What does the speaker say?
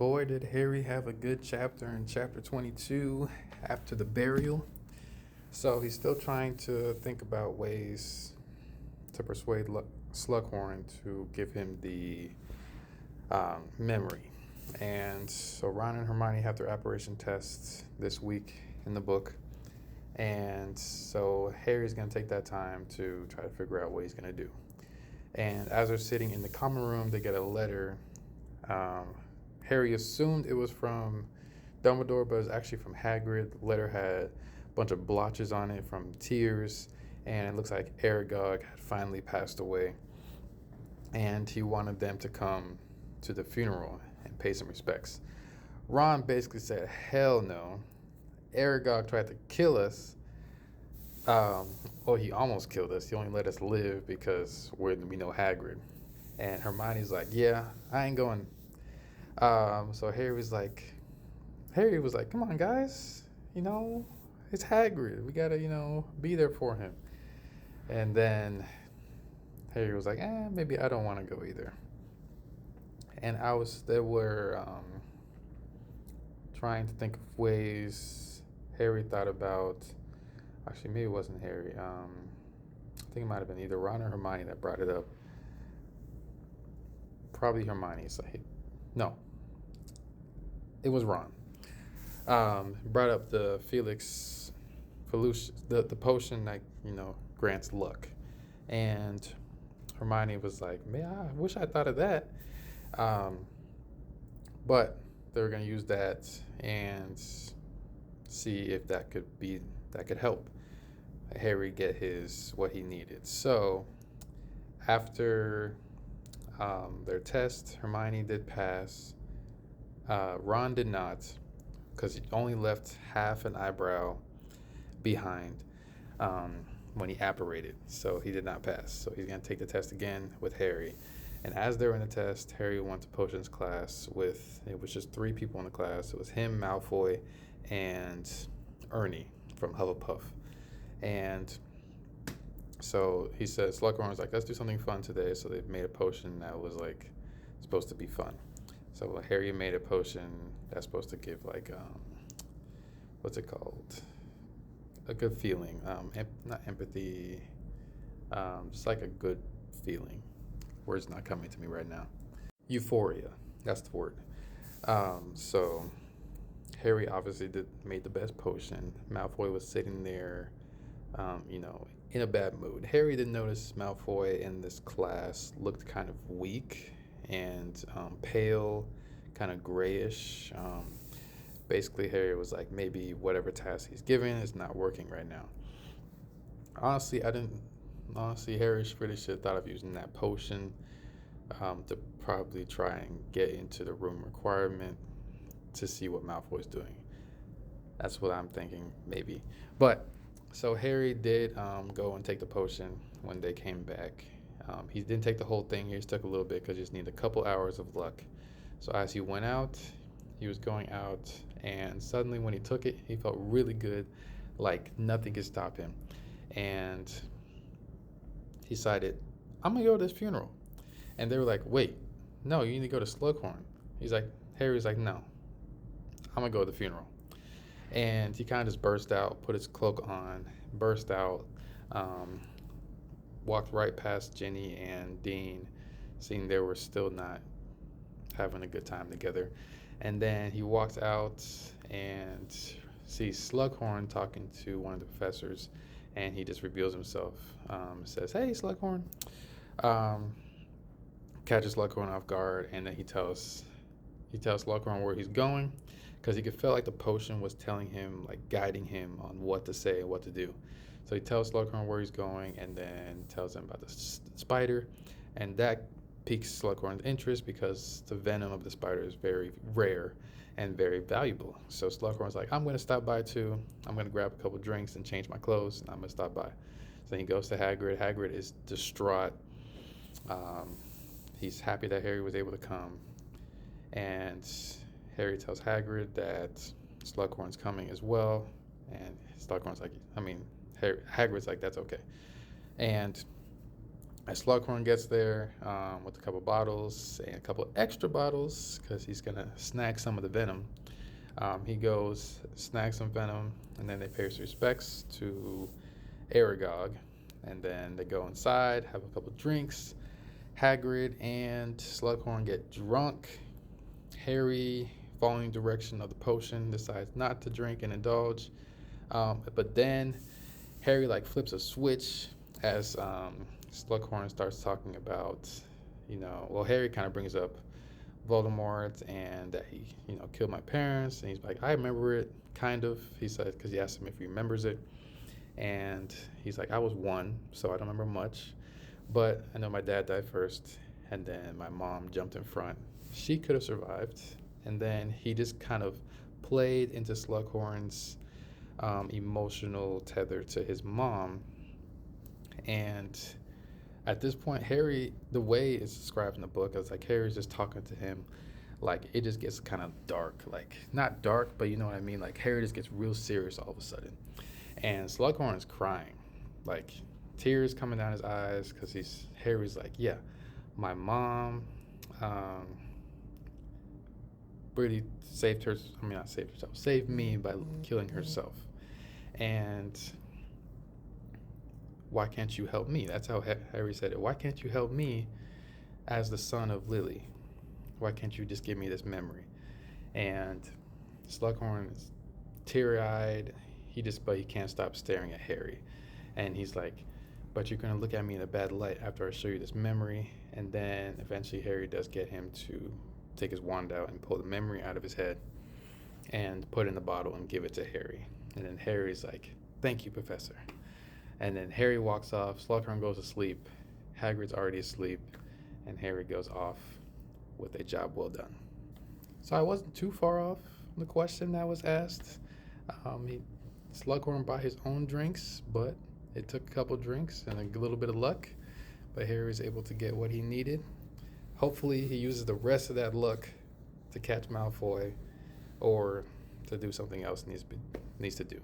boy, did Harry have a good chapter in chapter 22 after the burial. So he's still trying to think about ways to persuade Slughorn to give him the memory. And so Ron and Hermione have their apparition tests this week in the book. And so Harry's going to take that time to try to figure out what he's going to do. And as they're sitting in the common room, they get a letter. Harry assumed it was from Dumbledore, but it was actually from Hagrid. The letter had a bunch of blotches on it from tears, and it looks like Aragog had finally passed away. And he wanted them to come to the funeral and pay some respects. Ron basically said, hell no. Aragog tried to kill us. Well, he almost killed us. He only let us live because we know Hagrid. And Hermione's like, yeah, I ain't going. So Harry was like, come on, guys. It's Hagrid. We gotta, be there for him. And then Harry was like, maybe I don't want to go either. And they were trying to think of ways. Harry thought about, actually, maybe it wasn't Harry. I think it might have been either Ron or Hermione that brought it up. Probably Hermione. No, it was Ron. Brought up the the potion that grants luck, and Hermione was like, "Man, I wish I thought of that." But they were going to use that and see if that could help Harry get what he needed. So after their test, Hermione did pass. Ron did not, because he only left half an eyebrow behind when he apparated. So he did not pass. So he's going to take the test again with Harry. And as they were in the test, Harry went to potions class it was just 3 people in the class. It was him, Malfoy, and Ernie from Hufflepuff. And so he says, Slughorn was like, let's do something fun today. So they made a potion that was like supposed to be fun. So Harry made a potion that's supposed to give what's it called? A good feeling. Not empathy, just like a good feeling. Word's not coming to me right now. Euphoria, that's the word. So Harry obviously made the best potion. Malfoy was sitting there, in a bad mood. Harry did notice Malfoy in this class looked kind of weak and pale, kind of grayish. Basically, Harry was like, maybe whatever task he's given is not working right now. Honestly, Harry really should have thought of using that potion to probably try and get into the room requirement to see what Malfoy's doing. That's what I'm thinking, maybe. But so Harry did go and take the potion when they came back. He didn't take the whole thing. He just took a little bit because he just needed a couple hours of luck. So as he went out, he was going out, and suddenly when he took it, he felt really good, like nothing could stop him. And he decided, I'm going to go to this funeral. And they were like, wait, no, you need to go to Slughorn. Harry's like, no, I'm going to go to the funeral. And he kind of just burst out, put his cloak on, burst out, walked right past Ginny and Dean, seeing they were still not having a good time together. And then he walks out and sees Slughorn talking to one of the professors, and he just reveals himself. Says, hey, Slughorn. Catches Slughorn off guard, and then he tells Slughorn where he's going, because he could feel like the potion was telling him, like guiding him on what to say and what to do. So he tells Slughorn where he's going, and then tells him about the spider, and that piques Slughorn's interest because the venom of the spider is very rare and very valuable. So Slughorn's like, I'm going to stop by too. I'm going to grab a couple drinks and change my clothes, and I'm going to stop by. So he goes to Hagrid. Hagrid is distraught. He's happy that Harry was able to come. And Harry tells Hagrid that Slughorn's coming as well. And Hagrid's like, that's okay. And As Slughorn gets there with a couple bottles and a couple extra bottles because he's gonna snag some of the venom. He goes, snags some venom, and then they pay his respects to Aragog. And then they go inside, have a couple drinks. Hagrid and Slughorn get drunk. Harry, following direction of the potion, decides not to drink and indulge. But then Harry like flips a switch as Slughorn starts talking about, well, Harry kind of brings up Voldemort and that he, killed my parents. And he's like, I remember it, kind of. He said, because he asked him if he remembers it. And he's like, I was one, so I don't remember much. But I know my dad died first, and then my mom jumped in front. She could have survived. And then he just kind of played into Slughorn's emotional tether to his mom. And at this point, Harry, the way it's described in the book, is like Harry's just talking to him. Like, it just gets kind of dark. Like, not dark, but you know what I mean? Like, Harry just gets real serious all of a sudden. And Slughorn is crying. Like, tears coming down his eyes because Harry's like, yeah, my mom really saved her. I mean, not saved herself, saved me by killing herself. And why can't you help me? That's how Harry said it. Why can't you help me as the son of Lily? Why can't you just give me this memory? And Slughorn is teary-eyed. But he can't stop staring at Harry. And he's like, but you're going to look at me in a bad light after I show you this memory. And then eventually Harry does get him to take his wand out and pull the memory out of his head and put it in the bottle and give it to Harry. And then Harry's like, thank you, Professor. And then Harry walks off, Slughorn goes to sleep, Hagrid's already asleep, and Harry goes off with a job well done. So I wasn't too far off from the question that was asked. Slughorn bought his own drinks, but it took a couple drinks and a little bit of luck. But Harry was able to get what he needed. Hopefully he uses the rest of that luck to catch Malfoy or to do something else needs to do.